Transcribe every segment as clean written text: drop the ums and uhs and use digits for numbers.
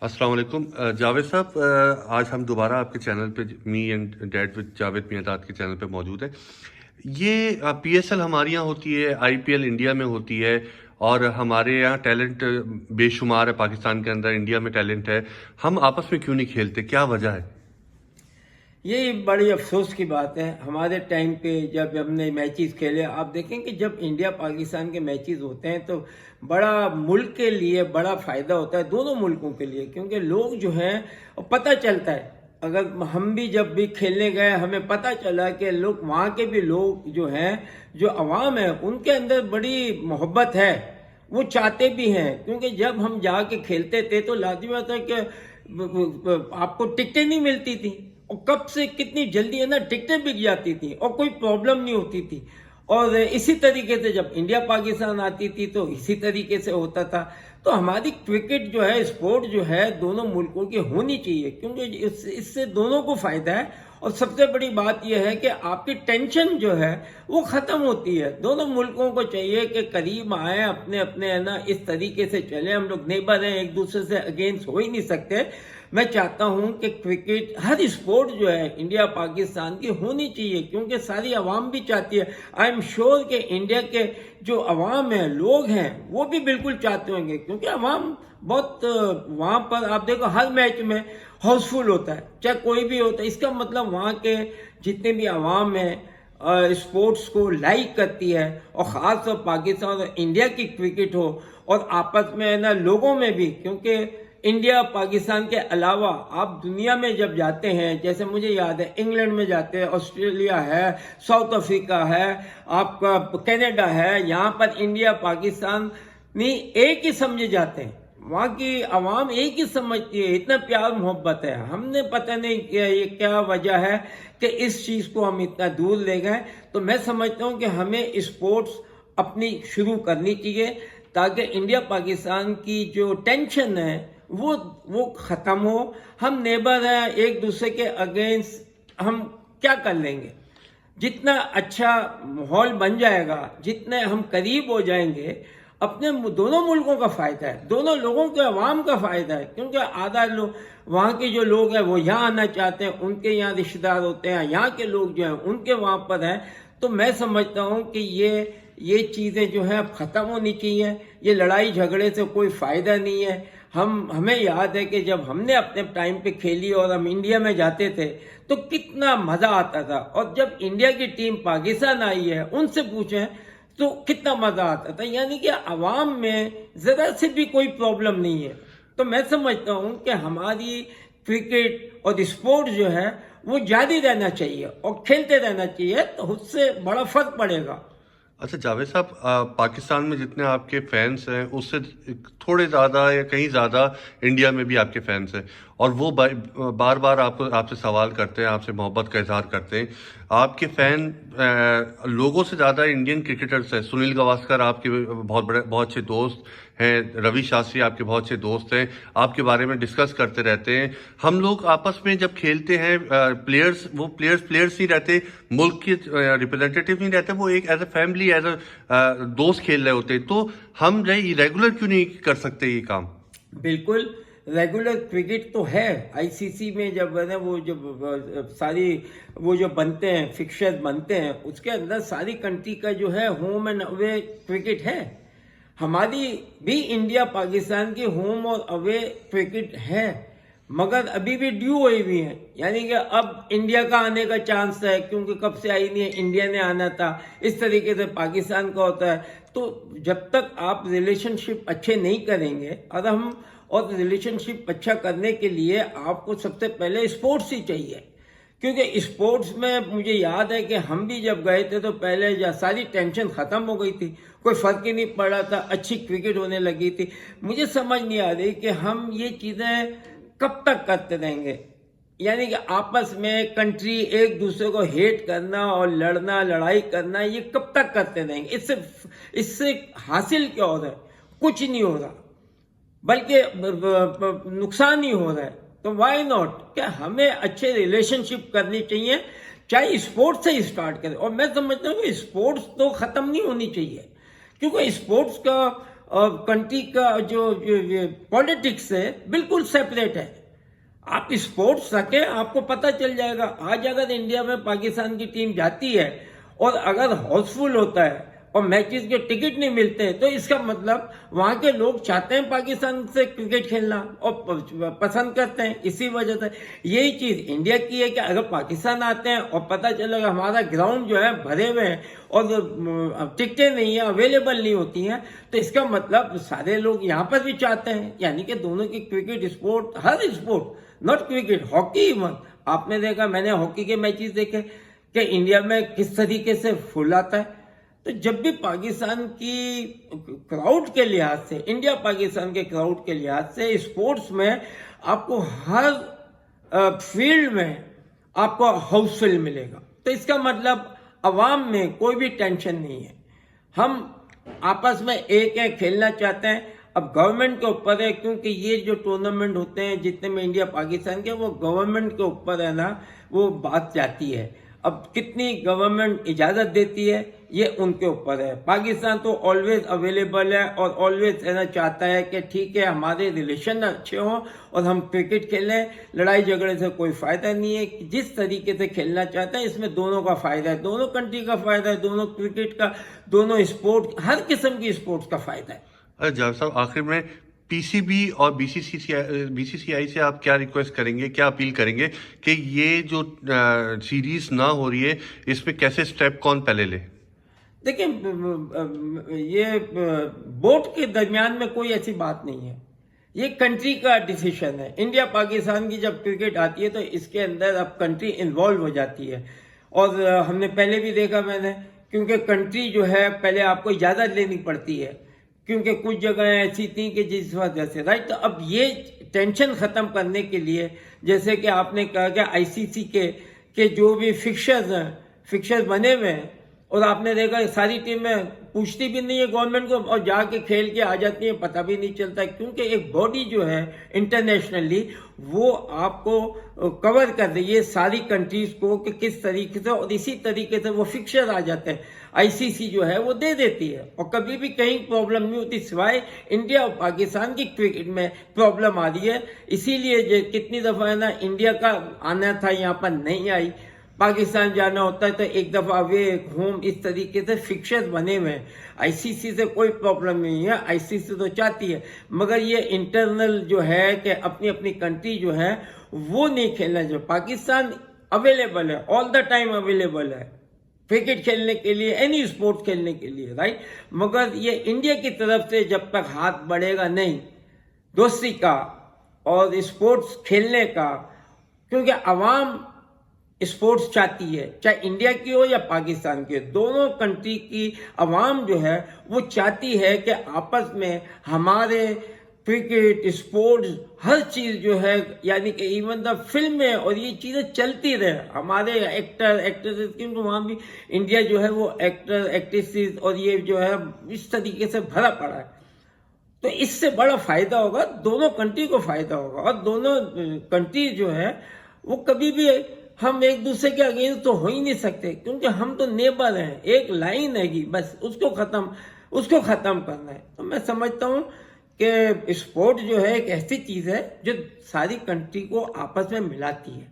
अस्सलाम वालेकुम जावेद साहब, आज हम दोबारा आपके चैनल पे me and dad with Javed Miandad के चैनल पे मौजूद है। ये पीएसएल हमारे यहाँ होती है, आईपीएल इंडिया में होती है और हमारे यहाँ टैलेंट बेशुमार है। पाकिस्तान के अंदर, इंडिया में टैलेंट है, हम आपस में क्यों नहीं खेलते? क्या वजह है? ये बड़ी अफसोस की बात है। हमारे टाइम पे जब हमने मैचेस खेले, आप देखें कि जब इंडिया पाकिस्तान के मैचेस होते हैं तो बड़ा मुल्क के लिए बड़ा फ़ायदा होता है, दोनों मुल्कों के लिए, क्योंकि लोग जो हैं पता चलता है। अगर हम भी जब भी खेलने गए, हमें पता चला कि लोग, वहाँ के भी लोग जो हैं, जो अवाम है, उनके अंदर बड़ी मोहब्बत है, वो चाहते भी हैं। क्योंकि जब हम जाके खेलते थे तो लाजमी होता है कि आपको टिकटें नहीं मिलती थी, और कब से कितनी जल्दी है ना टिकटें बिक जाती थी और कोई प्रॉब्लम नहीं होती थी। और इसी तरीके से जब इंडिया पाकिस्तान आती थी तो इसी तरीके से होता था। तो हमारी क्रिकेट जो है, स्पोर्ट जो है, दोनों मुल्कों की होनी चाहिए, क्योंकि इससे दोनों को फायदा है। और सबसे बड़ी बात यह है कि आपकी टेंशन जो है वो ख़त्म होती है। दोनों मुल्कों को चाहिए कि करीब आए, अपने अपने है ना इस तरीके से चले। हम लोग नेबर हैं, एक दूसरे से अगेंस्ट हो ही नहीं सकते। मैं चाहता हूं कि क्रिकेट, हर स्पोर्ट जो है इंडिया पाकिस्तान की होनी चाहिए, क्योंकि सारी आवाम भी चाहती है। आई एम श्योर कि इंडिया के जो अवाम है, लोग हैं, वो भी बिल्कुल चाहते होंगे, क्योंकि अवाम बहुत, वहाँ पर आप देखो हर मैच में हाउसफुल होता है, चाहे कोई भी होता है। इसका मतलब वहाँ के जितने भी अवाम है स्पोर्ट्स को लाइक करती है, और ख़ास तौर पाकिस्तान और इंडिया की क्रिकेट हो, और आपस में है ना लोगों में भी। क्योंकि इंडिया पाकिस्तान के अलावा आप दुनिया में जब जाते हैं, जैसे मुझे याद है इंग्लैंड में जाते हैं, ऑस्ट्रेलिया है, साउथ अफ्रीका है, आपका कनाडा है, यहाँ पर इंडिया पाकिस्तान नहीं एक ही समझे जाते हैं। वहाँ की आवाम एक ही समझती है, इतना प्यार मोहब्बत है। हमने पता नहीं क्या ये क्या वजह है कि इस चीज़ को हम इतना दूर ले गए। तो मैं समझता हूँ कि हमें स्पोर्ट्स अपनी शुरू करनी चाहिए, ताकि इंडिया पाकिस्तान की जो टेंशन है वो ख़त्म हो। हम नेबर हैं, एक दूसरे के अगेंस्ट हम क्या कर लेंगे? जितना अच्छा माहौल बन जाएगा, जितने हम करीब हो जाएंगे, अपने दोनों मुल्कों का फ़ायदा है, दोनों लोगों के अवाम का फ़ायदा है। क्योंकि आधा लोग, वहाँ के जो लोग हैं वो यहाँ आना चाहते हैं, उनके यहाँ रिश्तेदार होते हैं, यहाँ के लोग जो हैं उनके वहाँ पर हैं। तो मैं समझता हूँ कि ये चीज़ें जो हैं अब ख़त्म होनी चाहिए। ये लड़ाई झगड़े से कोई फ़ायदा नहीं है। हमें याद है कि जब हमने अपने टाइम पे खेली और हम इंडिया में जाते थे तो कितना मज़ा आता था, और जब इंडिया की टीम पाकिस्तान आई है, उनसे पूछें तो कितना मज़ा आता था। यानी कि आवाम में ज़रा से भी कोई प्रॉब्लम नहीं है। तो मैं समझता हूँ कि हमारी क्रिकेट और स्पोर्ट जो है वो जारी रहना चाहिए और खेलते रहना चाहिए, तो उससे बड़ा फ़र्क पड़ेगा। अच्छा जावेद साहब, पाकिस्तान में जितने आपके फैंस हैं उससे थोड़े ज़्यादा या कहीं ज़्यादा इंडिया में भी आपके फैंस हैं, और वो बार बार आपसे सवाल करते हैं, आपसे मोहब्बत का इजहार करते हैं। आपके फ़ैन लोगों से ज़्यादा इंडियन क्रिकेटर्स हैं। सुनील गावस्कर आपके बहुत अच्छे दोस्त हैं, रवि शास्त्री आपके बहुत अच्छे दोस्त हैं, आपके बारे में डिस्कस करते रहते हैं। हम लोग आपस में जब खेलते हैं, प्लेयर्स नहीं रहते, मुल्क के रिप्रेजेंटेटिव नहीं रहते, वो एक as a family, as a दोस्त खेल रहे होते हैं। तो हम रेगुलर क्यों नहीं कर सकते ये काम? बिल्कुल, रेगुलर क्रिकेट तो है। आईसीसी में जब है ना वो जब सारी वो जो बनते हैं, फिक्चर्स बनते हैं, उसके अंदर सारी कंट्री का जो है होम एंड अवे क्रिकेट है। हमारी भी इंडिया पाकिस्तान की होम और अवे क्रिकेट है, मगर अभी भी ड्यू हुई हुई है। यानी कि अब इंडिया का आने का चांस है, क्योंकि कब से आई नहीं है, इंडिया ने आना था। इस तरीके से पाकिस्तान का होता है। तो जब तक आप रिलेशनशिप अच्छे नहीं करेंगे, और रिलेशनशिप अच्छा करने के लिए आपको सबसे पहले स्पोर्ट्स ही चाहिए। क्योंकि स्पोर्ट्स में मुझे याद है कि हम भी जब गए थे तो पहले सारी टेंशन ख़त्म हो गई थी, कोई फ़र्क ही नहीं पड़ रहा था, अच्छी क्रिकेट होने लगी थी। मुझे समझ नहीं आ रही कि हम ये चीज़ें कब तक करते रहेंगे। यानी कि आपस में कंट्री एक दूसरे को हेट करना और लड़ना, लड़ाई करना, ये कब तक करते रहेंगे? इससे हासिल क्या हो रहा है? कुछ नहीं हो रहा, बल्कि नुकसान ही हो रहा है। तो वाई नॉट, क्या हमें अच्छे रिलेशनशिप करनी चाहिए, चाहे स्पोर्ट्स से ही स्टार्ट करें। और मैं समझता हूँ कि स्पोर्ट्स तो ख़त्म नहीं होनी चाहिए, क्योंकि स्पोर्ट्स का کنٹری کا جو پالیٹکس ہے بالکل سیپریٹ ہے. آپ اسپورٹس رکھیں, آپ کو پتہ چل جائے گا. آج اگر انڈیا میں پاکستان کی ٹیم جاتی ہے اور اگر ہاؤس فل ہوتا ہے اور میچز کے ٹکٹ نہیں ملتے تو اس کا مطلب وہاں کے لوگ چاہتے ہیں پاکستان سے کرکٹ کھیلنا اور پسند کرتے ہیں. اسی وجہ سے یہی چیز انڈیا کی ہے کہ اگر پاکستان آتے ہیں اور پتہ چلے گا ہمارا گراؤنڈ جو ہے بھرے ہوئے ہیں اور ٹکٹیں نہیں ہیں, اویلیبل نہیں ہوتی ہیں, تو اس کا مطلب سارے لوگ یہاں پر بھی چاہتے ہیں. یعنی کہ دونوں کی cricket sport, Hare sport, not cricket, hockey even, آپ نے دیکھا, میں نے ہاکی کے میچز دیکھے کہ انڈیا میں کس طریقے سے پھول آتا ہے. تو جب بھی پاکستان کی کراؤڈ کے لحاظ سے, انڈیا پاکستان کے کراؤڈ کے لحاظ سے اسپورٹس میں آپ کو ہر فیلڈ میں آپ کو ہاؤس فل ملے گا. تو اس کا مطلب عوام میں کوئی بھی ٹینشن نہیں ہے, ہم آپس میں ایک ہے, کھیلنا چاہتے ہیں. اب گورنمنٹ کے اوپر ہے, کیونکہ یہ جو ٹورنامنٹ ہوتے ہیں جتنے میں انڈیا پاکستان کے, وہ گورنمنٹ کے اوپر ہے نا, وہ بات جاتی ہے. اب کتنی گورنمنٹ اجازت دیتی ہے یہ ان کے اوپر ہے. پاکستان تو آلویز اویلیبل ہے اور آلویز کہنا چاہتا ہے کہ ٹھیک ہے ہمارے ریلیشن اچھے ہوں اور ہم کرکٹ کھیلیں, لڑائی جھگڑے سے کوئی فائدہ نہیں ہے. جس طریقے سے کھیلنا چاہتا ہے اس میں دونوں کا فائدہ ہے, دونوں کنٹری کا فائدہ ہے, دونوں کرکٹ کا, دونوں اسپورٹ, ہر قسم کی اسپورٹس کا فائدہ ہے. جاوید صاحب, آخر میں پی سی بی اور بی سی سی آئی سے آپ کیا ریکویسٹ کریں گے, کیا اپیل کریں گے کہ یہ جو سیریز نہ ہو رہی ہے اس میں کیسے سٹیپ کون پہلے لے؟ دیکھیں, یہ بورڈ کے درمیان میں کوئی ایسی بات نہیں ہے, یہ کنٹری کا ڈیسیشن ہے. انڈیا پاکستان کی جب کرکٹ آتی ہے تو اس کے اندر اب کنٹری انوالو ہو جاتی ہے. اور ہم نے پہلے بھی دیکھا, میں نے, کیونکہ کنٹری جو ہے پہلے آپ کو اجازت لینی پڑتی ہے, کیونکہ کچھ جگہیں ایسی تھیں کہ جس وجہ سے, رائٹ. تو اب یہ ٹینشن ختم کرنے کے لیے, جیسے کہ آپ نے کہا کہ آئی سی سی کے جو بھی فکسچرز بنے ہوئے ہیں, اور آپ نے دیکھا ساری ٹیمیں پوچھتی بھی نہیں ہے گورنمنٹ کو اور جا کے کھیل کے آ جاتی ہیں, پتہ بھی نہیں چلتا, کیونکہ ایک باڈی جو ہے انٹرنیشنلی وہ آپ کو کور کر رہی ہے ساری کنٹریز کو کہ کس طریقے سے, اور اسی طریقے سے وہ فکسچر آ جاتے ہیں. آئی سی سی جو ہے وہ دے دیتی ہے اور کبھی بھی کہیں پرابلم نہیں ہوتی, سوائے انڈیا اور پاکستان کی کرکٹ میں پرابلم آ رہی ہے. اسی لیے کتنی دفعہ ہے نا انڈیا کا آنا تھا یہاں پر نہیں آئی, پاکستان جانا ہوتا ہے تو ایک دفعہ اوے ہوم, اس طریقے سے فکسچر بنے ہوئے ہیں. آئی سی سی سے کوئی پرابلم نہیں ہے, آئی سی سی تو چاہتی ہے, مگر یہ انٹرنل جو ہے کہ اپنی اپنی کنٹری جو ہے وہ نہیں کھیلنا چاہیے. پاکستان اویلیبل ہے, آل دا ٹائم اویلیبل ہے کرکٹ کھیلنے کے لیے, اینی اسپورٹ کھیلنے کے لیے, رائٹ. مگر یہ انڈیا کی طرف سے جب تک ہاتھ بڑھے گا نہیں دوستی کا اور اسپورٹس کھیلنے کا, کیونکہ عوام اسپورٹس چاہتی ہے, چاہے انڈیا کی ہو یا پاکستان کی ہو, دونوں کنٹری کی عوام جو ہے وہ چاہتی ہے کہ آپس میں ہمارے کرکٹ, اسپورٹس, ہر چیز جو ہے, یعنی کہ ایون دا فلمیں اور یہ چیزیں چلتی رہے. ہمارے ایکٹر ایکٹریس, کیونکہ وہاں بھی انڈیا جو ہے وہ ایکٹر ایکٹریسز اور یہ جو ہے اس طریقے سے بھرا پڑا ہے. تو اس سے بڑا فائدہ ہوگا, دونوں کنٹری کو فائدہ ہوگا, اور دونوں کنٹری جو ہے وہ کبھی بھی, ہم ایک دوسرے کے اگینسٹ تو ہو ہی نہیں سکتے, کیونکہ ہم تو نیبر ہیں. ایک لائن ہے گی بس, اس کو ختم کرنا ہے. تو میں سمجھتا ہوں کہ اسپورٹ جو ہے ایک ایسی چیز ہے جو ساری کنٹری کو آپس میں ملاتی ہے.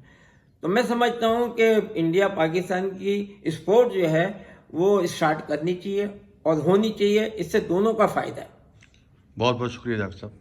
تو میں سمجھتا ہوں کہ انڈیا پاکستان کی اسپورٹ جو ہے وہ اسٹارٹ کرنی چاہیے اور ہونی چاہیے, اس سے دونوں کا فائدہ ہے. بہت بہت شکریہ جاوید صاحب.